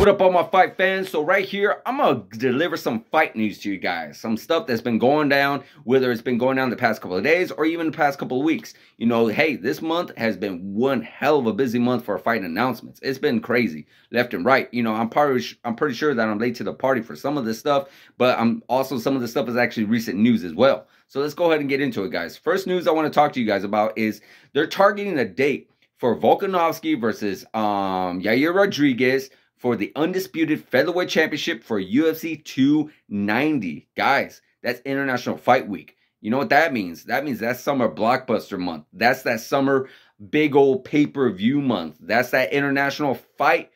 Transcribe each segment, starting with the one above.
What up, all my fight fans? So right here, I'm going to deliver some fight news to you guys. Some stuff that's been going down, whether it's been going down the past couple of days or even the past couple of weeks. You know, hey, this month has been one hell of a busy month for fight announcements. It's been crazy, left and right. You know, I'm pretty sure that I'm late to the party for some of this stuff, but some of the stuff is actually recent news as well. So let's go ahead and get into it, guys. First news I want to talk to you guys about is they're targeting a date for Volkanovski versus Yair Rodriguez for the undisputed featherweight championship for UFC 290. Guys, that's International Fight Week. You know what that means? That means that's summer blockbuster month. That's that summer big old pay-per-view month. That's that international fight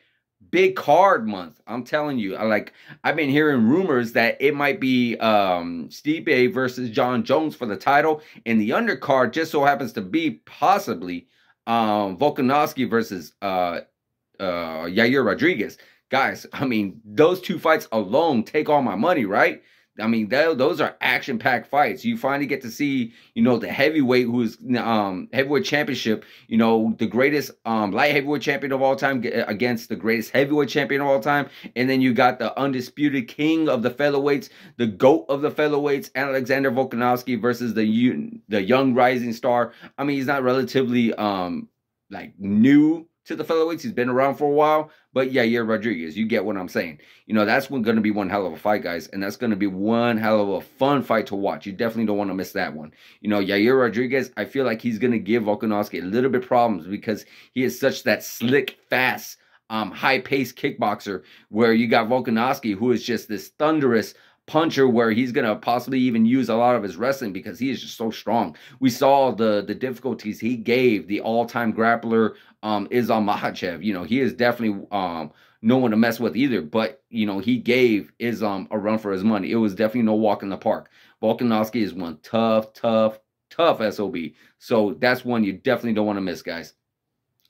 big card month. I'm telling you, I've been hearing rumors that it might be Stipe versus John Jones for the title, and the undercard just so happens to be possibly Volkanovski versus Yair Rodriguez. Guys, I mean, those two fights alone take all my money, right? I mean, those are action-packed fights. You finally get to see, you know, the heavyweight who's heavyweight championship, you know, the greatest light heavyweight champion of all time against the greatest heavyweight champion of all time. And then you got the undisputed king of the featherweights, the GOAT of the featherweights, Alexander Volkanovski versus the young rising star. I mean, he's not relatively new to the featherweights. He's been around for a while, but Yair Rodriguez, you get what I'm saying. You know, that's going to be one hell of a fight, guys, and that's going to be one hell of a fun fight to watch. You definitely don't want to miss that one. You know, Yair Rodriguez, I feel like he's going to give Volkanovski a little bit problems because he is such that slick, fast, high-paced kickboxer, where you got Volkanovski, who is just this thunderous puncher where he's going to possibly even use a lot of his wrestling because he is just so strong. We saw the difficulties he gave the all-time grappler Islam Makhachev. You know, he is definitely no one to mess with either, but you know, he gave Islam a run for his money. It was definitely no walk in the park. Volkanovski is one tough SOB. So that's one you definitely don't want to miss, guys.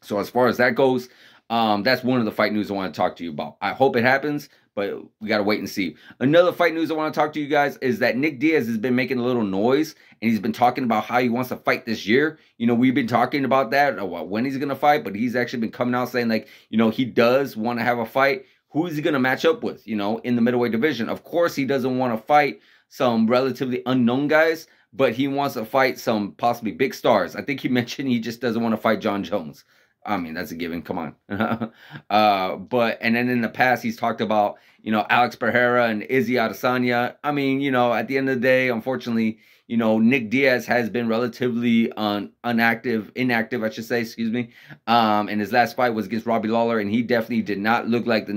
So as far as that goes, that's one of the fight news I want to talk to you about. I hope it happens, but we got to wait and see. Another fight news I want to talk to you guys is that Nick Diaz has been making a little noise, and he's been talking about how he wants to fight this year. You know, we've been talking about that, when he's going to fight, but he's actually been coming out saying, like, you know, he does want to have a fight. Who is he going to match up with, you know, in the middleweight division? Of course, he doesn't want to fight some relatively unknown guys, but he wants to fight some possibly big stars. I think he mentioned he just doesn't want to fight John Jones. I mean, that's a given. Come on. And then in the past, he's talked about, you know, Alex Pereira and Izzy Adesanya. I mean, you know, at the end of the day, unfortunately, you know, Nick Diaz has been relatively inactive, I should say, excuse me. And his last fight was against Robbie Lawler, and he definitely did not look like the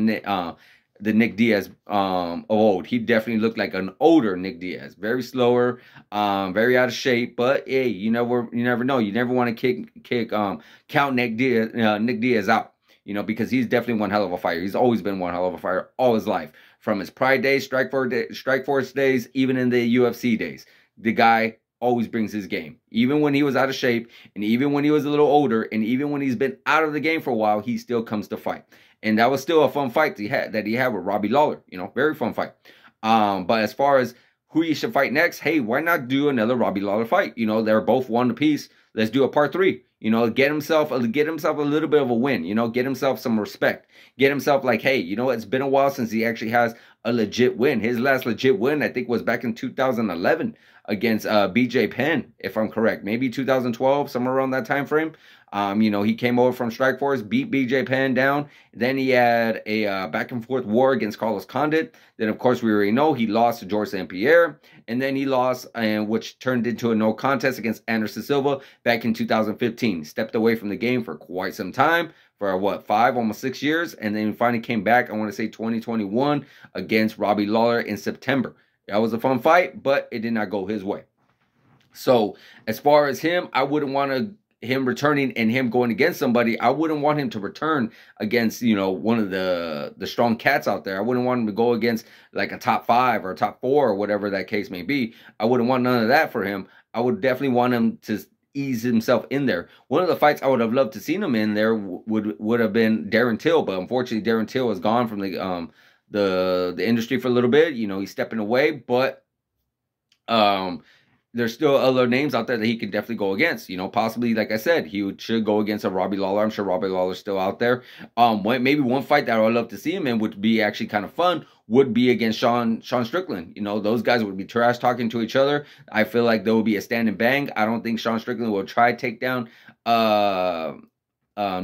Nick Diaz of old. He definitely looked like an older Nick Diaz, very slower, very out of shape. But hey, you never know. You never want to count Nick Diaz out, you know, because he's definitely one hell of a fighter. He's always been one hell of a fighter all his life, from his Pride days, Strikeforce days, even in the UFC days. The guy always brings his game, even when he was out of shape, and even when he was a little older, and even when he's been out of the game for a while, he still comes to fight. And that was still a fun fight that he had with Robbie Lawler. You know, very fun fight. But as far as who he should fight next, hey, why not do another Robbie Lawler fight? You know, they're both one apiece. Let's do a part 3. You know, get himself a little bit of a win. You know, get himself some respect. Get himself like, hey, you know, it's been a while since he actually has a legit win. His last legit win, I think, was back in 2011 against BJ Penn, if I'm correct. Maybe 2012, somewhere around that time frame. You know, he came over from Strikeforce, beat BJ Penn down. Then he had a back and forth war against Carlos Condit. Then, of course, we already know he lost to George St. Pierre. And then he lost, which turned into a no contest against Anderson Silva back in 2015. Stepped away from the game for quite some time, for what, 5, almost 6 years. And then he finally came back, I want to say 2021, against Robbie Lawler in September. That was a fun fight, but it did not go his way. So as far as him, I wouldn't want him returning and him going against somebody. I wouldn't want him to return against, you know, one of the strong cats out there. I wouldn't want him to go against like a top 5 or a top 4 or whatever that case may be. I wouldn't want none of that for him. I would definitely want him to ease himself in there. One of the fights I would have loved to seen him in there would have been Darren Till, but unfortunately Darren Till is gone from the industry for a little bit. You know, he's stepping away, but there's still other names out there that he could definitely go against. Possibly, like I said, should go against a Robbie Lawler. I'm sure Robbie Lawler's still out there. Maybe one fight that I would love to see him in would be actually kind of fun. Would be against Sean Strickland. Those guys would be trash talking to each other. I feel like there will be a stand and bang. I don't think Sean Strickland will try to take down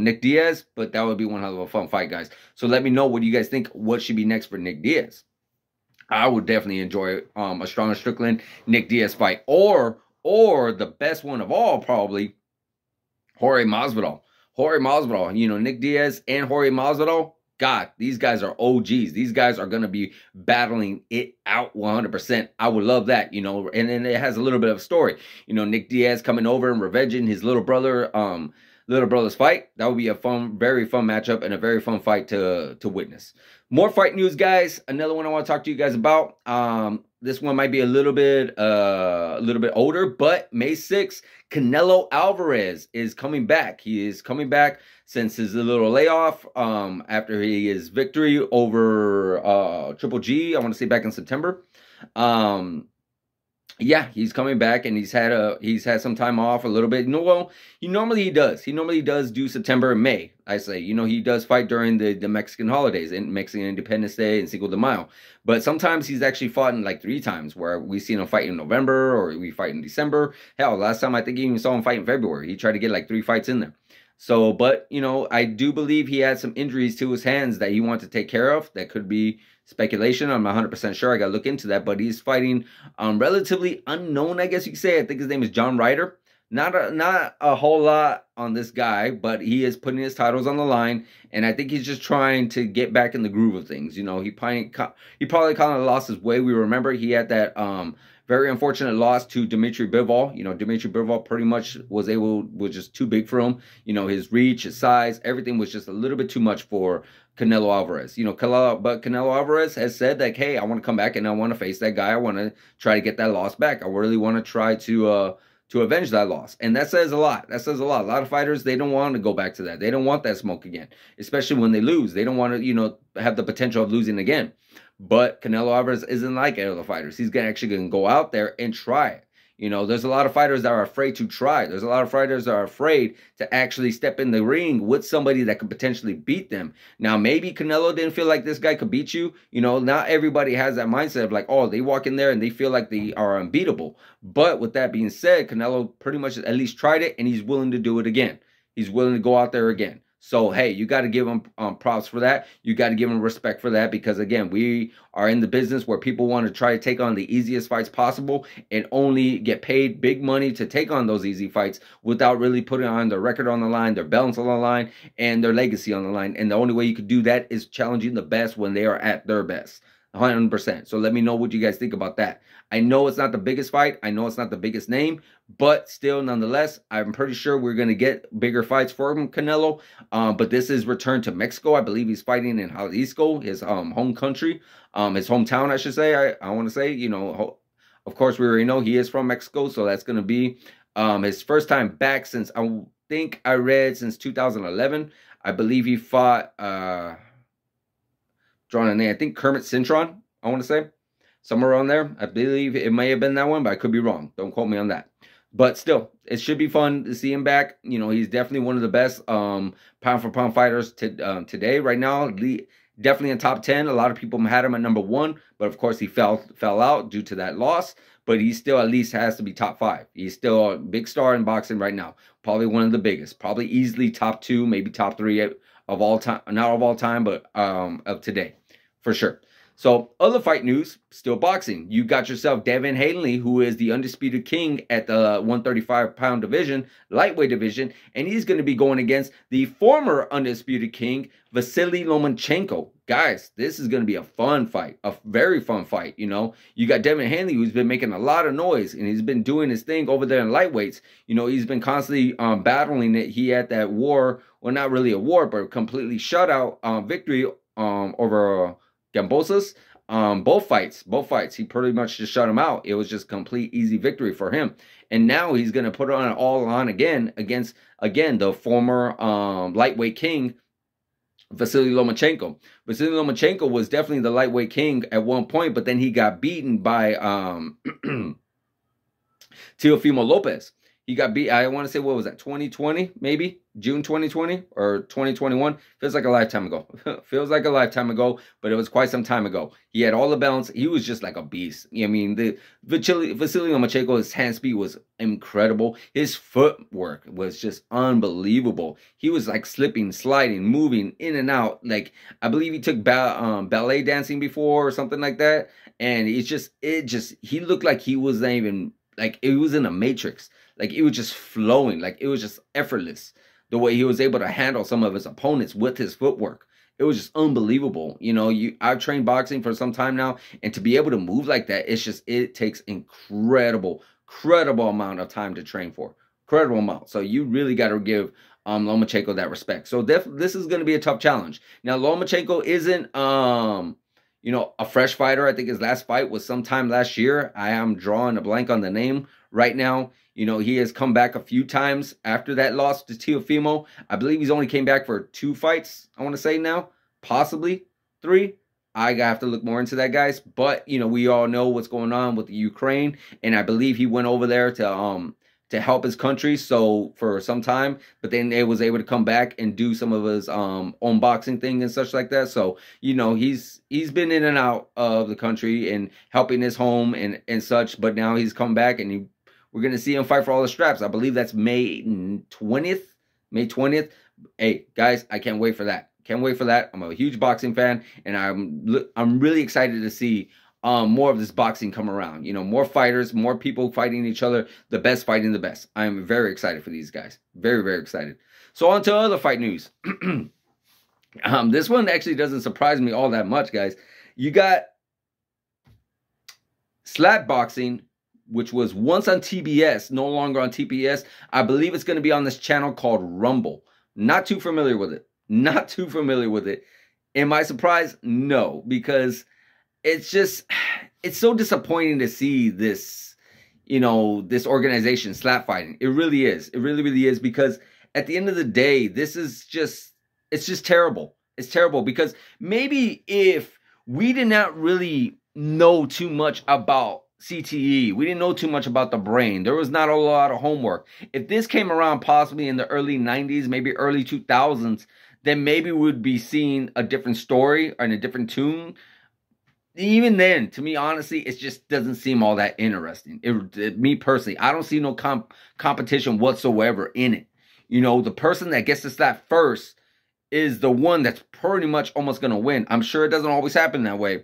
Nick Diaz, but that would be one hell of a fun fight, guys. So let me know what you guys think. What should be next for Nick Diaz? I would definitely enjoy a Sean Strickland Nick Diaz fight, or the best one of all, probably Jorge Masvidal. Jorge Masvidal, Nick Diaz and Jorge Masvidal. God, these guys are OGs. These guys are going to be battling it out 100%. I would love that, and then it has a little bit of a story. Nick Diaz coming over and revenging his little brother's fight. That would be a very fun matchup and a very fun fight to witness. More fight news, guys. Another one I want to talk to you guys about. This one might be a little bit older, but May 6th, Canelo Alvarez is coming back. He is coming back since his little layoff after his victory over Triple G. I want to say back in September. Yeah, he's coming back, and he's had some time off a little bit. Well, he normally does. He normally does do September and May. I say, he does fight during the Mexican holidays, and Mexican Independence Day and Cinco de Mayo. But sometimes he's actually fought in like 3 times, where we seen him fight in November or we fight in December. Hell, last time I think he even saw him fight in February. He tried to get like 3 fights in there. So, but I do believe he had some injuries to his hands that he wanted to take care of. That could be speculation. I'm not 100% sure. I got to look into that. But he's fighting relatively unknown, I guess you could say. I think his name is John Ryder. Not a whole lot on this guy, but he is putting his titles on the line, and I think he's just trying to get back in the groove of things. He probably kind of lost his way. We remember he had that very unfortunate loss to Dimitri Bivol. Dimitri Bivol pretty much was just too big for him. His reach, his size, everything was just a little bit too much for Canelo Alvarez. But Canelo Alvarez has said that, hey, I want to come back and I want to face that guy. I want to try to get that loss back. I really want to try to avenge that loss. And that says a lot. That says a lot. A lot of fighters, they don't want to go back to that. They don't want that smoke again, especially when they lose. They don't want to, have the potential of losing again. But Canelo Alvarez isn't like any other fighters. He's actually going to go out there and try it. There's a lot of fighters that are afraid to try. There's a lot of fighters that are afraid to actually step in the ring with somebody that could potentially beat them. Now, maybe Canelo didn't feel like this guy could beat you. Not everybody has that mindset of like, oh, they walk in there and they feel like they are unbeatable. But with that being said, Canelo pretty much at least tried it, and he's willing to do it again. He's willing to go out there again. So, hey, you got to give him props for that. You got to give him respect for that, because, again, we are in the business where people want to try to take on the easiest fights possible and only get paid big money to take on those easy fights without really putting on their record on the line, their balance on the line, and their legacy on the line. And the only way you could do that is challenging the best when they are at their best. 100%. So let me know what you guys think about that. I know it's not the biggest fight. I know it's not the biggest name, but still, nonetheless, I'm pretty sure we're going to get bigger fights from Canelo. But this is return to Mexico. I believe he's fighting in Jalisco, his home country, his hometown, I should say. I want to say, of course, we already know he is from Mexico, so that's going to be his first time back since, I think I read, since 2011. I believe he fought... drawing a name, I think Kermit Cintron, I want to say. Somewhere around there. I believe it may have been that one, but I could be wrong. Don't quote me on that. But still, it should be fun to see him back. He's definitely one of the best pound-for-pound fighters today, right now. Definitely in top 10. A lot of people had him at number 1, but of course he fell out due to that loss. But he still at least has to be top 5. He's still a big star in boxing right now. Probably one of the biggest. Probably easily top 2, maybe top 3 of all time. Not of all time, but of today, for sure. So, other fight news, still boxing. You got yourself Devin Haney, who is the undisputed king at the 135-pound division, lightweight division, and he's going to be going against the former undisputed king, Vasily Lomachenko. Guys, this is going to be a fun fight, a very fun fight, You got Devin Haney, who's been making a lot of noise, and he's been doing his thing over there in lightweights. He's been constantly battling it. He had that war, well, not really a war, but a completely shutout victory over... Gambosas, both fights, he pretty much just shut him out. It was just complete easy victory for him. And now he's going to put it all on again against, the former lightweight king, Vasily Lomachenko. Vasily Lomachenko was definitely the lightweight king at one point, but then he got beaten by Teofimo Lopez. He got beat, I want to say, what was that, 2020, maybe? June 2020 or 2021? Feels like a lifetime ago. Feels like a lifetime ago, but it was quite some time ago. He had all the balance. He was just like a beast. I mean, the Vasily Lomachenko, his hand speed was incredible. His footwork was just unbelievable. He was like slipping, sliding, moving in and out. Like, I believe he took ballet dancing before or something like that. And he looked like he wasn't even, like, it was in a matrix. Like, it was just flowing. Like, it was just effortless. The way he was able to handle some of his opponents with his footwork. It was just unbelievable. You know, I've trained boxing for some time now. And to be able to move like that, it takes incredible amount of time to train for. Incredible amount. So you really got to give Lomachenko that respect. So this is going to be a tough challenge. Now, Lomachenko isn't, you know, a fresh fighter. I think his last fight was sometime last year. I am drawing a blank on the name right now. You know, he has come back a few times after that loss to Teofimo. I believe he's only came back for 2 fights, I want to say now. Possibly 3. I have to look more into that, guys. But, you know, we all know what's going on with the Ukraine. And I believe he went over there to help his country for some time. But then they was able to come back and do some of his own boxing thing and such like that. So, you know, he's been in and out of the country and helping his home and such. But now he's come back and we're going to see him fight for all the straps. I believe that's May 20th. May 20th. Hey, guys, I can't wait for that. Can't wait for that. I'm a huge boxing fan, and I'm really excited to see more of this boxing come around. You know, more fighters, more people fighting each other, the best fighting the best. I'm very excited for these guys. Very, very excited. So on to other fight news. This one actually doesn't surprise me all that much, guys. You got slap boxing, which was once on TBS, no longer on TBS. I believe it's going to be on this channel called Rumble. Not too familiar with it. Not too familiar with it. Am I surprised? No, because it's so disappointing to see this, you know, this organization slap fighting. It really is. It really, really is, because at the end of the day, it's just terrible. It's terrible because maybe if we did not really know too much about CTE, we didn't know too much about the brain, there was not a lot of homework. If this came around possibly in the early 90s, maybe early 2000s, then maybe we would be seeing a different story and a different tune. Even then, to me, honestly, it just doesn't seem all that interesting. Me personally, I don't see no competition whatsoever in it. You know, the person that gets to slap first is the one that's pretty much almost going to win. I'm sure it doesn't always happen that way.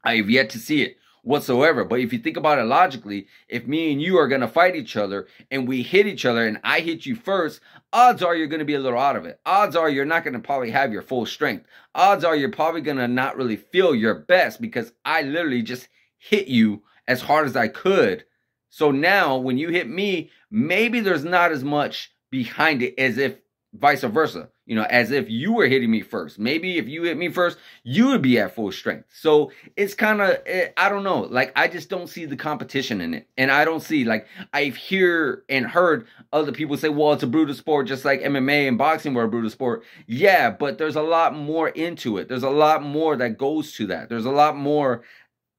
I've yet to see it whatsoever. But if you think about it logically, if me and you are going to fight each other and we hit each other and I hit you first, odds are you're going to be a little out of it. Odds are you're not going to probably have your full strength. Odds are you're probably going to not really feel your best because I literally just hit you as hard as I could. So now when you hit me, maybe there's not as much behind it as if vice versa. You know, as if you were hitting me first. Maybe if you hit me first, you would be at full strength. So it's kind of, I don't know. Like, I just don't see the competition in it. And I don't see, like, I hear and heard other people say, well, it's a brutal sport, just like MMA and boxing were a brutal sport. Yeah, but there's a lot more into it. There's a lot more that goes to that. There's a lot more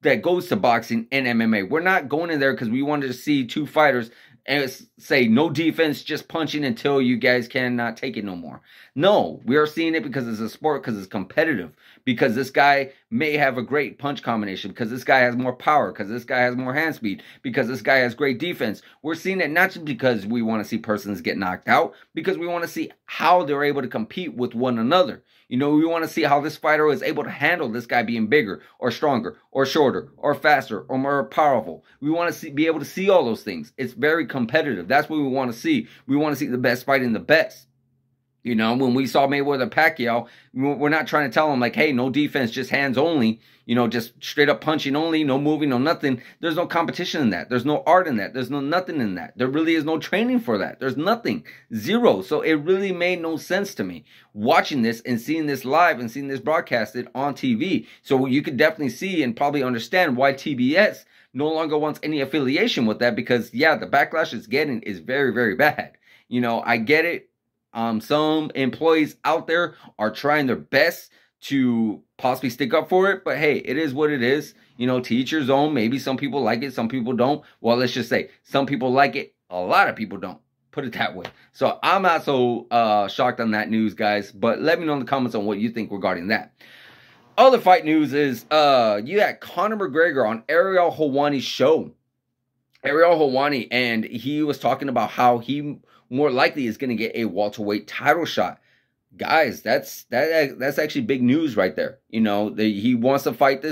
that goes to boxing and MMA. We're not going in there because we wanted to see 2 fighters and say no defense, just punching until you guys cannot take it no more. No, we are seeing it because it's a sport, because it's competitive, because this guy may have a great punch combination, because this guy has more power, because this guy has more hand speed, because this guy has great defense. We're seeing it not just because we want to see persons get knocked out, because we want to see how they're able to compete with one another. You know, we want to see how this fighter is able to handle this guy being bigger or stronger or shorter or faster or more powerful. We want to be able to see all those things. It's very competitive. That's what we want to see. We want to see the best fighting the best. You know, when we saw Mayweather Pacquiao, we're not trying to tell him like, hey, no defense, just hands only, you know, just straight up punching only, no moving, no nothing. There's no competition in that. There's no art in that. There's no nothing in that. There really is no training for that. There's nothing. Zero. So it really made no sense to me watching this and seeing this live and seeing this broadcasted on TV. So you could definitely see and probably understand why TBS no longer wants any affiliation with that, because, yeah, the backlash it's getting is very, very bad. You know, I get it. Some employees out there are trying their best to possibly stick up for it. But hey, it is what it is. You know, to each your own. Maybe some people like it, some people don't. Well, let's just say some people like it, a lot of people don't. Put it that way. So I'm not so shocked on that news, guys. But let me know in the comments on what you think regarding that. Other fight news is you had Conor McGregor on Ariel Helwani's show. Ariel Helwani, and he was talking about how he more likely is going to get a welterweight title shot. Guys, that's actually big news right there. You know, he wants to fight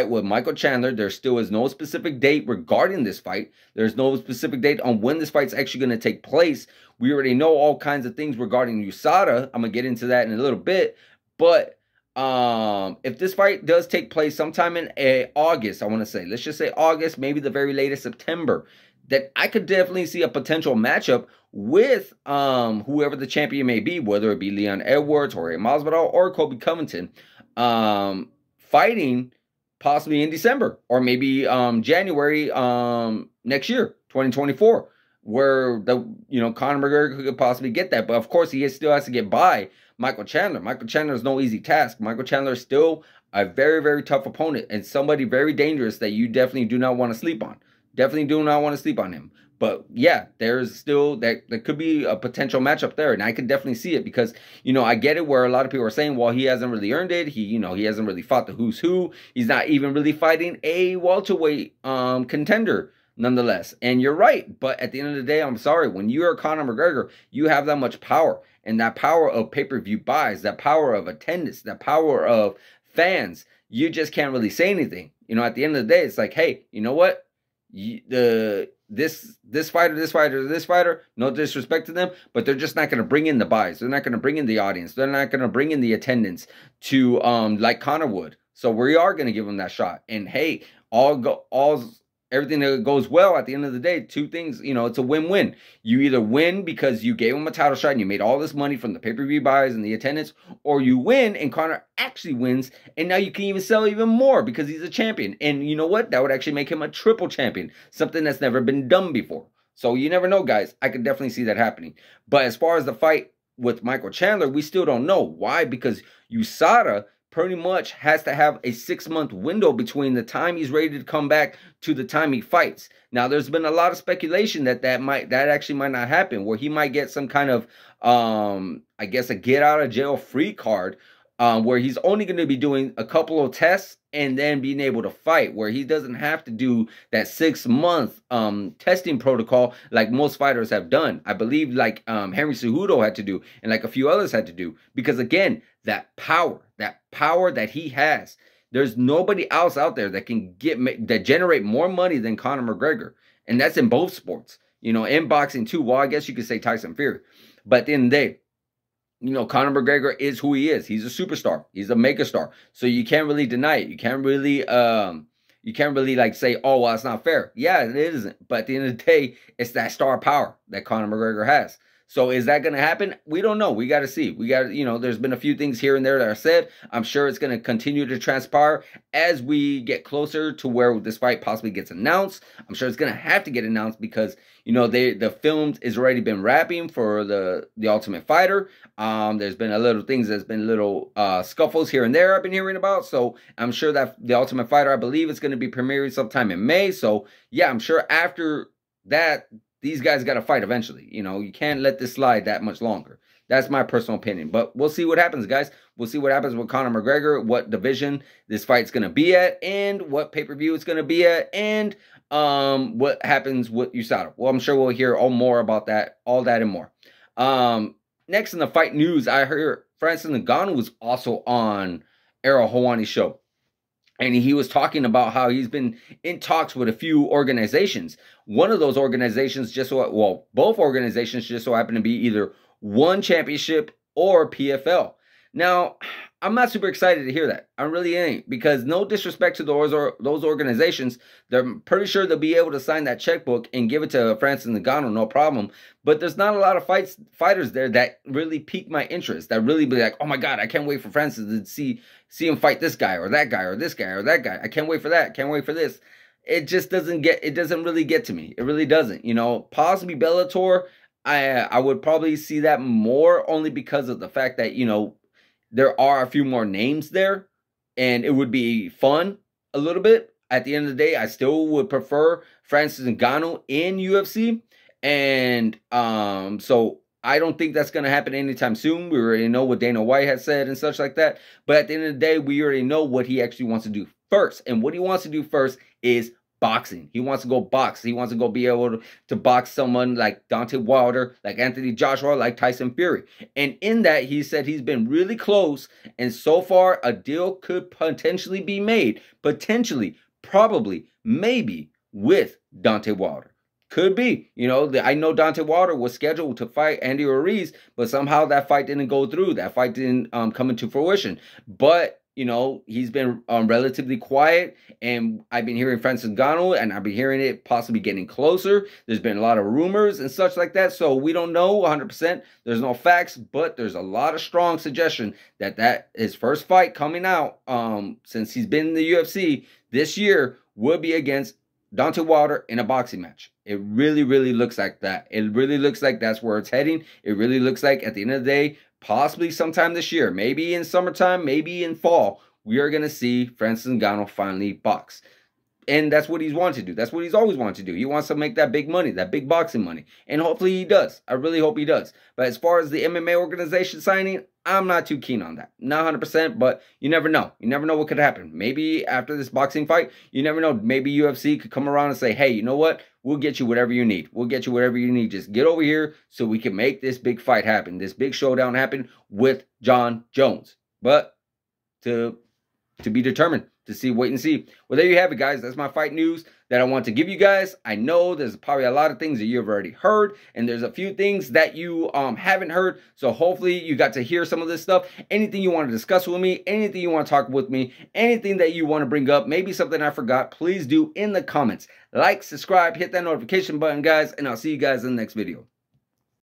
with Michael Chandler. There still is no specific date regarding this fight. There's no specific date on when this fight's actually going to take place. We already know all kinds of things regarding USADA. I'm going to get into that in a little bit. But if this fight does take place sometime in August, I want to say, let's just say August, maybe the very latest September, that I could definitely see a potential matchup with whoever the champion may be, whether it be Leon Edwards, Jorge Masvidal, or Colby Covington, fighting possibly in December or maybe January next year, 2024, where Conor McGregor could possibly get that. But of course, he still has to get by Michael Chandler. Michael Chandler is no easy task. Michael Chandler is still a very, very tough opponent and somebody very dangerous that you definitely do not want to sleep on. Definitely do not want to sleep on him. But yeah, there's still there could be a potential matchup there, and I can definitely see it because I get it where a lot of people are saying, well, he hasn't really earned it. He hasn't really fought the who's who. He's not even really fighting a welterweight contender nonetheless. And you're right, but at the end of the day, I'm sorry, when you are Conor McGregor, you have that much power, and that power of pay-per-view buys, that power of attendance, that power of fans. You just can't really say anything. At the end of the day, it's like, hey, you know what? This fighter, no disrespect to them, but they're just not going to bring in the buys. They're not going to bring in the audience. They're not going to bring in the attendance to like Conor would. So we are going to give them that shot. And hey, everything that goes well at the end of the day, two things, it's a win-win. You either win because you gave him a title shot and you made all this money from the pay-per-view buys and the attendance, or you win and Conor actually wins, and now you can even sell even more because he's a champion. And you know what? That would actually make him a triple champion, something that's never been done before. So you never know, guys. I could definitely see that happening. But as far as the fight with Michael Chandler, we still don't know. Why? Because USADA pretty much has to have a 6-month window between the time he's ready to come back to the time he fights. Now, there's been a lot of speculation that actually might not happen, where he might get some kind of, I guess, a get out of jail free card, where he's only going to be doing a couple of tests and then being able to fight, where he doesn't have to do that 6-month testing protocol like most fighters have done. I believe like Henry Cejudo had to do, and like a few others had to do, because again, that power that he has, there's nobody else out there that can generate more money than Conor McGregor, and that's in both sports. In boxing too. Well, I guess you could say Tyson Fury, but at the end of the day, Conor McGregor is who he is. He's a superstar. He's a megastar. So you can't really deny it. You can't really like say, oh, well, it's not fair. Yeah, it isn't. But at the end of the day, it's that star power that Conor McGregor has. So is that going to happen? We don't know. We got to see. We got to, there's been a few things here and there that are said. I'm sure it's going to continue to transpire as we get closer to where this fight possibly gets announced. I'm sure it's going to have to get announced because, the films is already been wrapping for the Ultimate Fighter. There's been little scuffles here and there I've been hearing about. So I'm sure that the Ultimate Fighter, I believe, is going to be premiering sometime in May. So yeah, I'm sure after that, these guys got to fight eventually. You can't let this slide that much longer. That's my personal opinion. But we'll see what happens, guys. We'll see what happens with Conor McGregor, what division this fight's going to be at, and what pay-per-view it's going to be at, and what happens with USADA. Well, I'm sure we'll hear more about that, all that and more. Next in the fight news, I heard Francis Ngannou was also on Ariel Helwani's show. And he was talking about how he's been in talks with a few organizations. One of those organizations both organizations just so happen to be either One Championship or PFL. Now, I'm not super excited to hear that. I really ain't, because no disrespect to those organizations, they're pretty sure they'll be able to sign that checkbook and give it to Francis Ngannou, no problem. But there's not a lot of fighters there that really pique my interest, that really be like, oh my God, I can't wait for Francis to see him fight this guy or that guy or this guy or that guy. I can't wait for that. Can't wait for this. It just doesn't really get to me. It really doesn't. Possibly Bellator, I would probably see that more, only because of the fact that, there are a few more names there. and it would be fun a little bit. At the end of the day, I still would prefer Francis Ngannou in UFC, and so I don't think that's going to happen anytime soon. We already know what Dana White has said and such like that. But at the end of the day, we already know what he actually wants to do first. And what he wants to do first is boxing. He wants to go box. He wants to go be able to box someone like Deontay Wilder, like Anthony Joshua, like Tyson Fury. And in that, he said he's been really close. And so far, a deal could potentially be made. Potentially, probably, maybe with Deontay Wilder. Could be. You know, I know Deontay Wilder was scheduled to fight Andy Ruiz, but somehow that fight didn't go through. That fight didn't come into fruition. But, you know, he's been relatively quiet, and I've been hearing Francis Ngannou, and I've been hearing it possibly getting closer. There's been a lot of rumors and such like that, so we don't know 100%. There's no facts, but there's a lot of strong suggestion that his first fight coming out since he's been in the UFC this year will be against Deontay Wilder in a boxing match. It really, really looks like that. It really looks like that's where it's heading. It really looks like at the end of the day, possibly sometime this year, maybe in summertime, maybe in fall, we are going to see Francis Ngannou finally box. And that's what he's wanted to do. That's what he's always wanted to do. He wants to make that big money, that big boxing money. And hopefully he does. I really hope he does. But as far as the MMA organization signing, I'm not too keen on that. Not 100%, but you never know. You never know what could happen. Maybe after this boxing fight, you never know. Maybe UFC could come around and say, hey, you know what? We'll get you whatever you need. We'll get you whatever you need. Just get over here so we can make this big fight happen, this big showdown happen with Jon Jones. But to be determined. To see, wait and see. Well, there you have it, guys. That's my fight news that I want to give you guys. I know there's probably a lot of things that you've already heard, and there's a few things that you haven't heard. So hopefully you got to hear some of this stuff. Anything you want to discuss with me, anything you want to talk with me, anything that you want to bring up, maybe something I forgot, please do in the comments. Like, subscribe, hit that notification button, guys, and I'll see you guys in the next video.